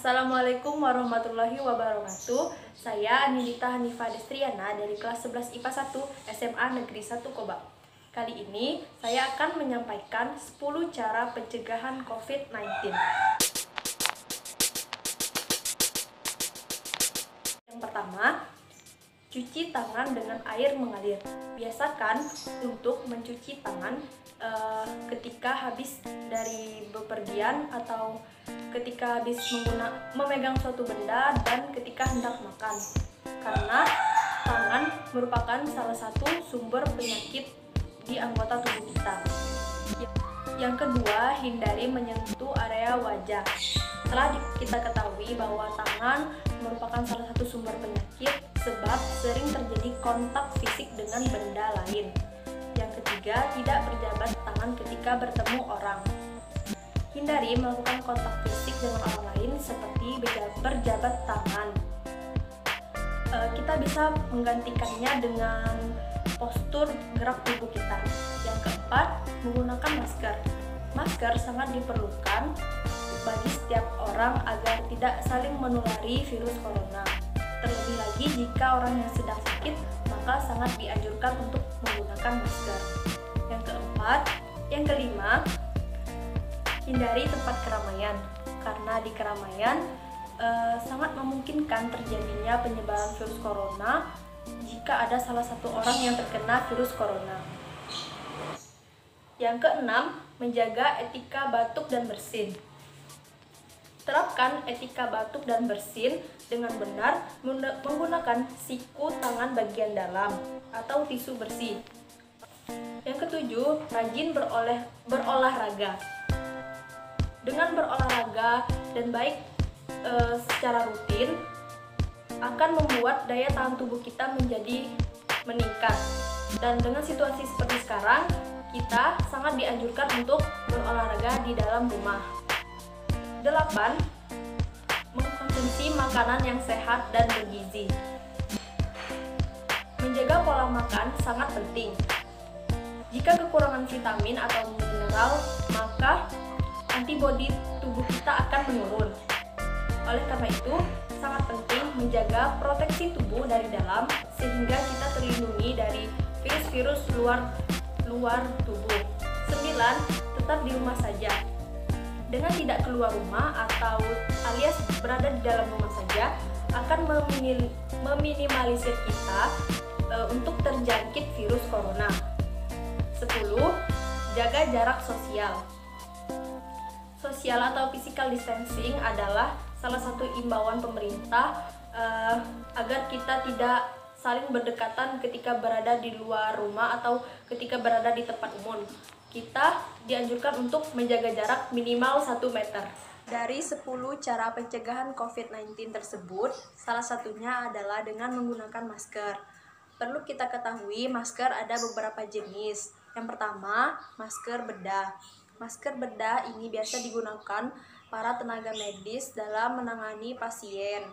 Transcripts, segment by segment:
Assalamualaikum warahmatullahi wabarakatuh. Saya Anindita Hanifah Destriana dari kelas 11 IPA 1 SMA Negeri 1 Koba. Kali ini saya akan menyampaikan 10 cara pencegahan COVID-19. Yang pertama, cuci tangan dengan air mengalir. Biasakan untuk mencuci tangan ketika habis dari bepergian atau ketika habis memegang suatu benda dan ketika hendak makan. Karena tangan merupakan salah satu sumber penyakit di anggota tubuh kita. Yang kedua, hindari menyentuh area wajah. Setelah kita ketahui bahwa tangan merupakan salah satu sumber penyakit sebab sering terjadi kontak fisik dengan benda lain. Yang ketiga, tidak berjabat tangan ketika bertemu orang. Hindari melakukan kontak fisik dengan orang lain seperti berjabat tangan. Kita bisa menggantikannya dengan postur gerak tubuh kita. Yang keempat, menggunakan masker. Masker sangat diperlukan bagi setiap orang agar tidak saling menulari virus corona. Terlebih lagi jika orang yang sedang sakit, maka sangat dianjurkan untuk menggunakan masker. Yang kelima, hindari tempat keramaian. Karena di keramaian sangat memungkinkan terjadinya penyebaran virus corona jika ada salah satu orang yang terkena virus corona. Yang keenam, menjaga etika batuk dan bersin. Terapkan etika batuk dan bersin dengan benar menggunakan siku tangan bagian dalam atau tisu bersih. Yang ketujuh, rajin berolahraga. Dengan berolahraga dan baik secara rutin akan membuat daya tahan tubuh kita menjadi meningkat. Dan dengan situasi seperti sekarang, kita sangat dianjurkan untuk berolahraga di dalam rumah. 8. Mengkonsumsi makanan yang sehat dan bergizi. Menjaga pola makan sangat penting. Jika kekurangan vitamin atau mineral, maka antibodi tubuh kita akan menurun. Oleh karena itu, sangat penting menjaga proteksi tubuh dari dalam sehingga kita terlindungi dari virus-virus luar tubuh. 9. Tetap di rumah saja. Dengan tidak keluar rumah atau alias berada di dalam rumah saja akan meminimalisir kita untuk terjangkit virus corona. 10. Jaga jarak sosial. Sosial atau physical distancing adalah salah satu imbauan pemerintah agar kita tidak saling berdekatan ketika berada di luar rumah atau ketika berada di tempat umum. Kita dianjurkan untuk menjaga jarak minimal 1 meter. Dari 10 cara pencegahan COVID-19 tersebut, salah satunya adalah dengan menggunakan masker. Perlu kita ketahui, masker ada beberapa jenis. Yang pertama, masker bedah. Masker bedah ini biasa digunakan para tenaga medis dalam menangani pasien.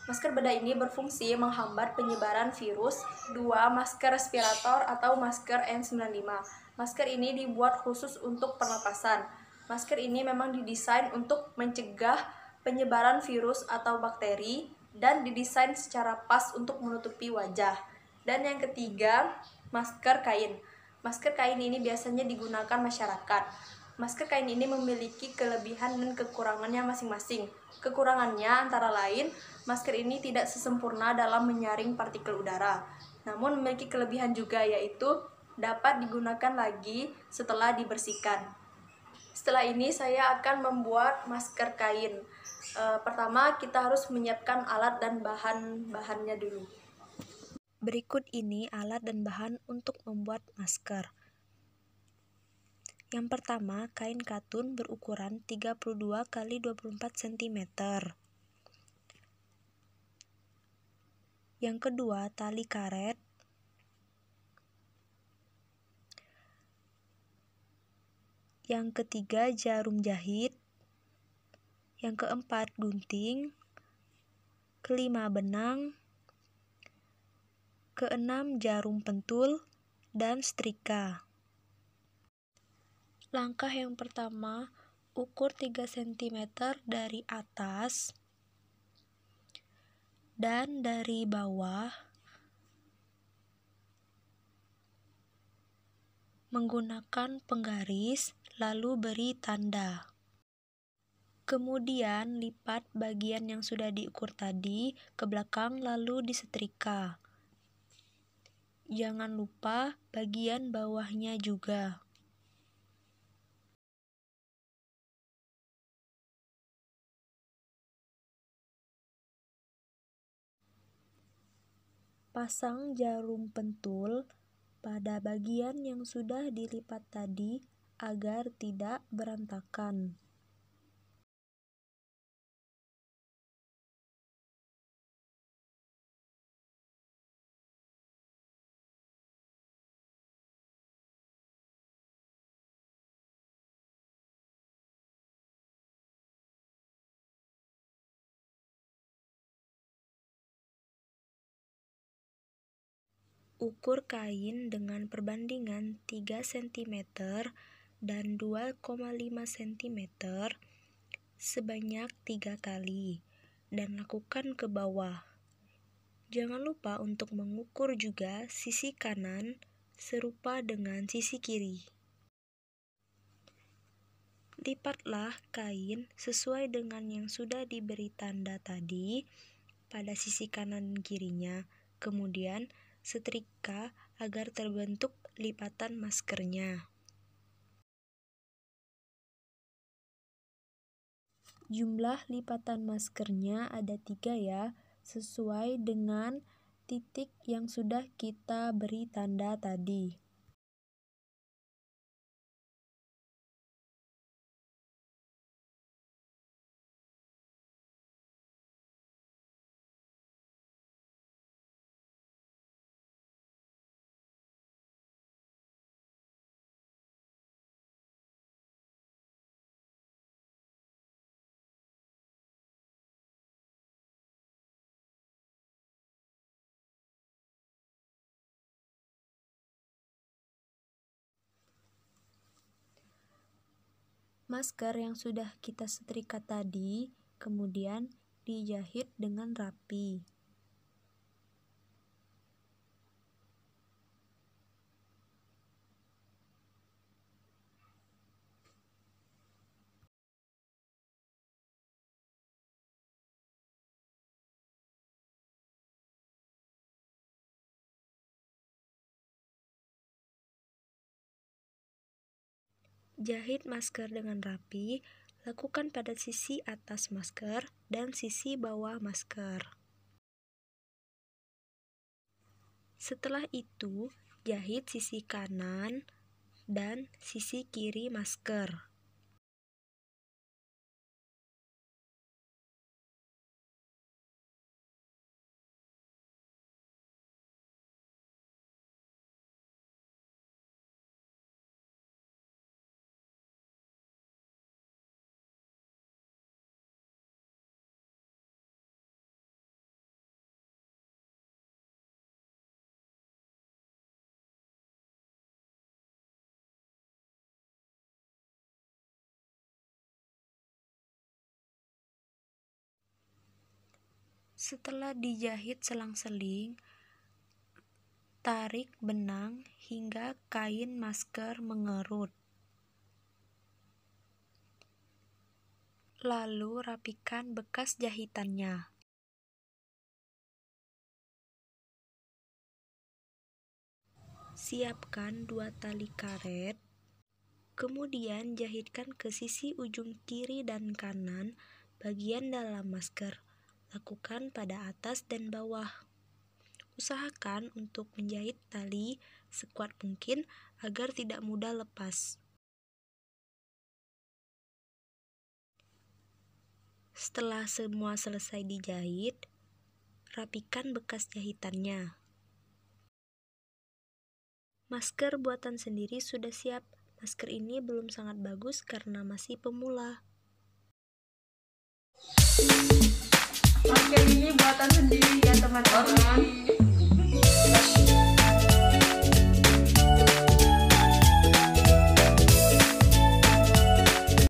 Masker bedah ini berfungsi menghambat penyebaran virus. 2. Masker respirator atau masker N95. Masker ini dibuat khusus untuk pernapasan. Masker ini memang didesain untuk mencegah penyebaran virus atau bakteri dan didesain secara pas untuk menutupi wajah. Dan yang ketiga, masker kain. Masker kain ini biasanya digunakan masyarakat. Masker kain ini memiliki kelebihan dan kekurangannya masing-masing. Kekurangannya antara lain, masker ini tidak sesempurna dalam menyaring partikel udara. Namun memiliki kelebihan juga, yaitu dapat digunakan lagi setelah dibersihkan. Setelah ini saya akan membuat masker kain. Pertama, kita harus menyiapkan alat dan bahan-bahannya dulu. Berikut ini alat dan bahan untuk membuat masker. Yang pertama, kain katun berukuran 32 x 24 cm. Yang kedua, tali karet. Yang ketiga, jarum jahit. Yang keempat, gunting. Kelima, benang. Keenam, jarum pentul dan setrika. Langkah yang pertama ukur 3 cm dari atas dan dari bawah menggunakan penggaris, lalu beri tanda. Kemudian lipat bagian yang sudah diukur tadi ke belakang lalu disetrika. Jangan lupa bagian bawahnya juga. Pasang jarum pentul pada bagian yang sudah dilipat tadi agar tidak berantakan. Ukur kain dengan perbandingan 3 cm dan 2,5 cm sebanyak 3 kali dan lakukan ke bawah. Jangan lupa untuk mengukur juga sisi kanan serupa dengan sisi kiri. Lipatlah kain sesuai dengan yang sudah diberi tanda tadi pada sisi kanan dan kirinya, kemudian setrika agar terbentuk lipatan maskernya. Jumlah lipatan maskernya ada 3 ya, sesuai dengan titik yang sudah kita beri tanda tadi. Masker yang sudah kita setrika tadi kemudian dijahit dengan rapi. Jahit masker dengan rapi, lakukan pada sisi atas masker dan sisi bawah masker. Setelah itu, jahit sisi kanan dan sisi kiri masker. Setelah dijahit selang-seling, tarik benang hingga kain masker mengerut. Lalu rapikan bekas jahitannya. Siapkan 2 tali karet, kemudian jahitkan ke sisi ujung kiri dan kanan bagian dalam masker. Lakukan pada atas dan bawah. Usahakan untuk menjahit tali sekuat mungkin agar tidak mudah lepas. Setelah semua selesai dijahit, rapikan bekas jahitannya. Masker buatan sendiri sudah siap. Masker ini belum sangat bagus karena masih pemula. Masker ini buatan sendiri ya teman-teman.